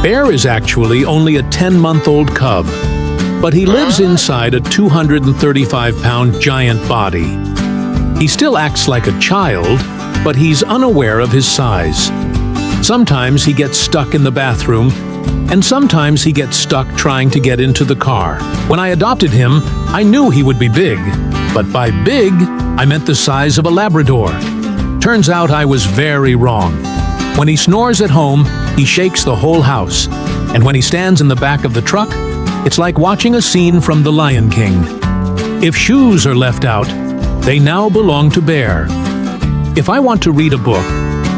Bear is actually only a 10-month-old cub, but he lives inside a 235-pound giant body. He still acts like a child, but he's unaware of his size. Sometimes he gets stuck in the bathroom, and sometimes he gets stuck trying to get into the car. When I adopted him, I knew he would be big, but by big, I meant the size of a Labrador. Turns out I was very wrong. When he snores at home, he shakes the whole house, and when he stands in the back of the truck, it's like watching a scene from The Lion King. If shoes are left out, they now belong to Bear. If I want to read a book,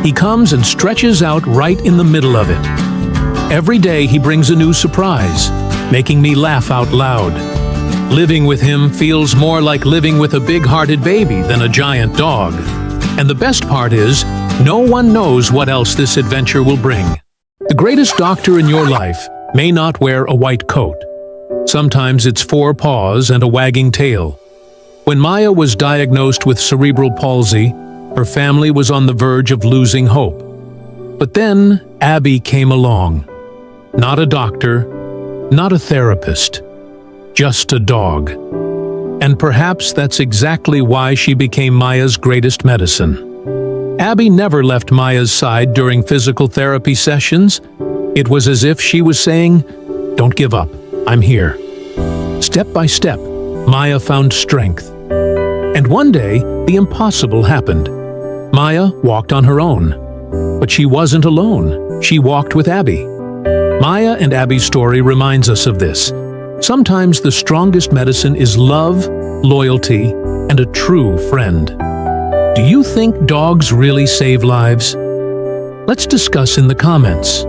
he comes and stretches out right in the middle of it. Every day he brings a new surprise, making me laugh out loud. Living with him feels more like living with a big-hearted baby than a giant dog. And the best part is, no one knows what else this adventure will bring. The greatest doctor in your life may not wear a white coat. Sometimes it's 4 paws and a wagging tail. When Maya was diagnosed with cerebral palsy, her family was on the verge of losing hope. But then Abby came along. Not a doctor, not a therapist, just a dog. And perhaps that's exactly why she became Maya's greatest medicine. Abby never left Maya's side during physical therapy sessions. It was as if she was saying, "Don't give up, I'm here." Step by step, Maya found strength. And one day, the impossible happened. Maya walked on her own. But she wasn't alone. She walked with Abby. Maya and Abby's story reminds us of this. Sometimes the strongest medicine is love, loyalty, and a true friend. Do you think dogs really save lives? Let's discuss in the comments.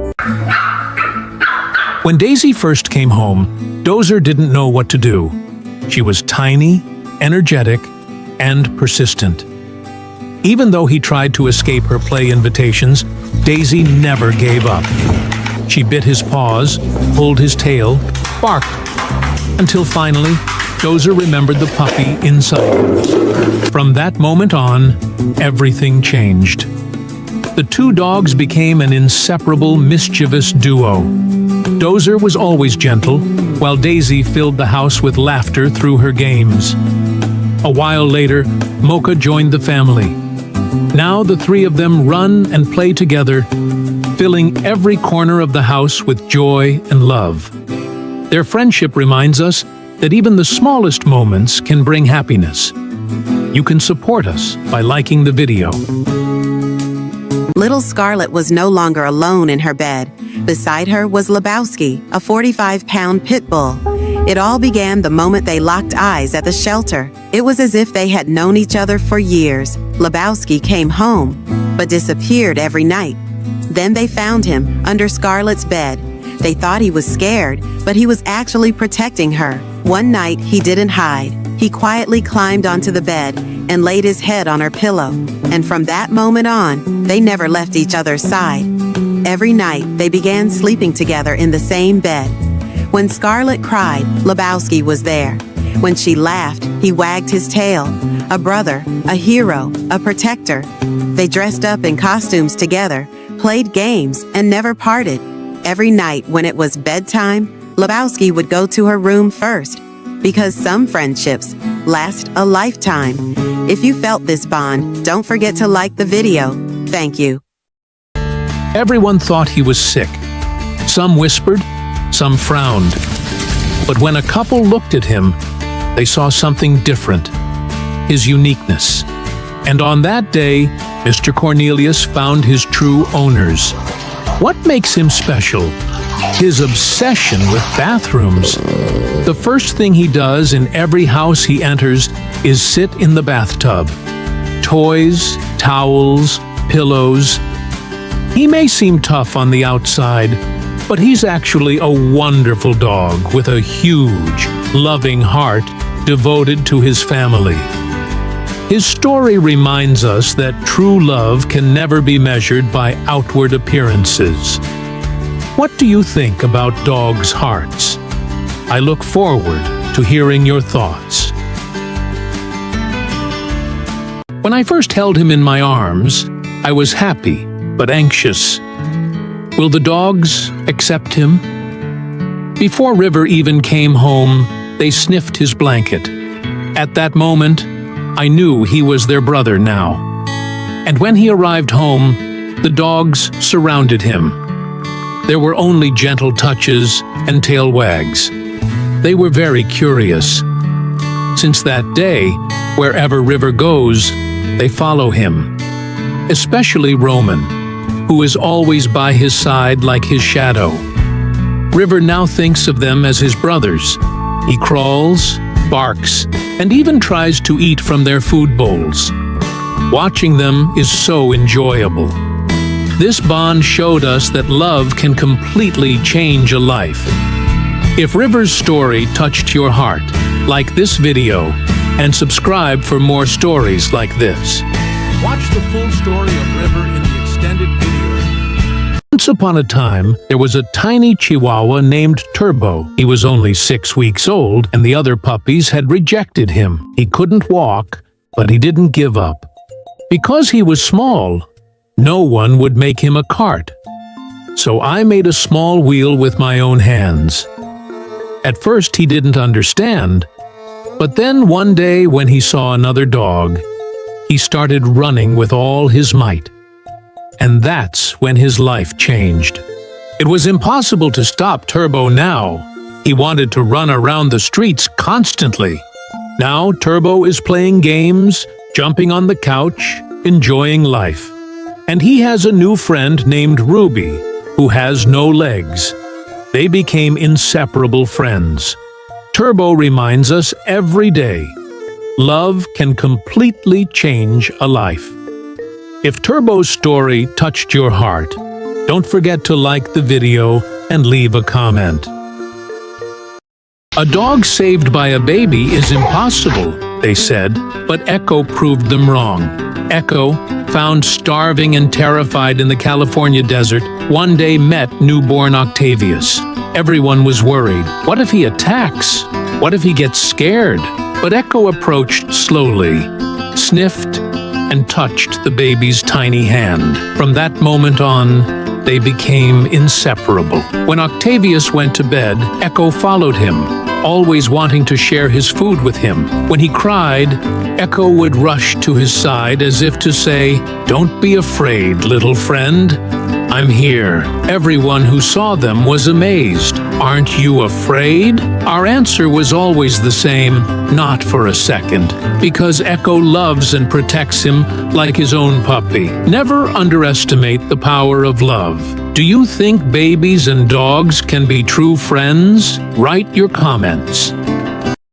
When Daisy first came home, Dozer didn't know what to do. She was tiny, energetic, and persistent. Even though he tried to escape her play invitations, Daisy never gave up. She bit his paws, pulled his tail, barked, until finally, Dozer remembered the puppy inside him. From that moment on, everything changed. The two dogs became an inseparable, mischievous duo. Dozer was always gentle, while Daisy filled the house with laughter through her games. A while later, Mocha joined the family. Now the three of them run and play together, filling every corner of the house with joy and love. Their friendship reminds us that even the smallest moments can bring happiness. You can support us by liking the video. Little Scarlett was no longer alone in her bed. Beside her was Lebowski, a 45-pound pit bull. It all began the moment they locked eyes at the shelter. It was as if they had known each other for years. Lebowski came home, but disappeared every night. Then they found him under Scarlett's bed. They thought he was scared, but he was actually protecting her. One night, he didn't hide. He quietly climbed onto the bed and laid his head on her pillow. And from that moment on, they never left each other's side. Every night, they began sleeping together in the same bed. When Scarlett cried, Lebowski was there. When she laughed, he wagged his tail. A brother, a hero, a protector. They dressed up in costumes together, played games, and never parted. Every night when it was bedtime, Lebowski would go to her room first, because some friendships last a lifetime. If you felt this bond, don't forget to like the video. Thank you. Everyone thought he was sick. Some whispered, some frowned. But when a couple looked at him, they saw something different, his uniqueness. And on that day, Mr. Cornelius found his true owners. What makes him special? His obsession with bathrooms. The first thing he does in every house he enters is sit in the bathtub. Toys, towels, pillows. He may seem tough on the outside, but he's actually a wonderful dog with a huge, loving heart devoted to his family. His story reminds us that true love can never be measured by outward appearances. What do you think about dogs' hearts? I look forward to hearing your thoughts. When I first held him in my arms, I was happy but anxious. Will the dogs accept him? Before River even came home, they sniffed his blanket. At that moment, I knew he was their brother now. And when he arrived home, the dogs surrounded him. There were only gentle touches and tail wags. They were very curious. Since that day, wherever River goes, they follow him. Especially Roman, who is always by his side like his shadow. River now thinks of them as his brothers. He crawls, barks, and even tries to eat from their food bowls. Watching them is so enjoyable. This bond showed us that love can completely change a life. If River's story touched your heart, like this video and subscribe for more stories like this. Watch the full story of River in the extended video. Once upon a time, there was a tiny Chihuahua named Turbo. He was only 6 weeks old, and the other puppies had rejected him. He couldn't walk, but he didn't give up. Because he was small, no one would make him a cart. So I made a small wheel with my own hands. At first he didn't understand, but then one day when he saw another dog, he started running with all his might. And that's when his life changed. It was impossible to stop Turbo now. He wanted to run around the streets constantly. Now Turbo is playing games, jumping on the couch, enjoying life. And he has a new friend named Ruby, who has no legs. They became inseparable friends. Turbo reminds us every day, love can completely change a life. If Turbo's story touched your heart, don't forget to like the video and leave a comment. A dog saved by a baby is impossible, they said, but Echo proved them wrong. Echo, found starving and terrified in the California desert, one day met newborn Octavius. Everyone was worried. What if he attacks? What if he gets scared? But Echo approached slowly, sniffed, and touched the baby's tiny hand. From that moment on, they became inseparable. When Octavius went to bed, Echo followed him, always wanting to share his food with him. When he cried, Echo would rush to his side as if to say, "Don't be afraid, little friend. I'm here." Everyone who saw them was amazed. "Aren't you afraid?" Our answer was always the same, not for a second, because Echo loves and protects him like his own puppy. Never underestimate the power of love. Do you think babies and dogs can be true friends? Write your comments.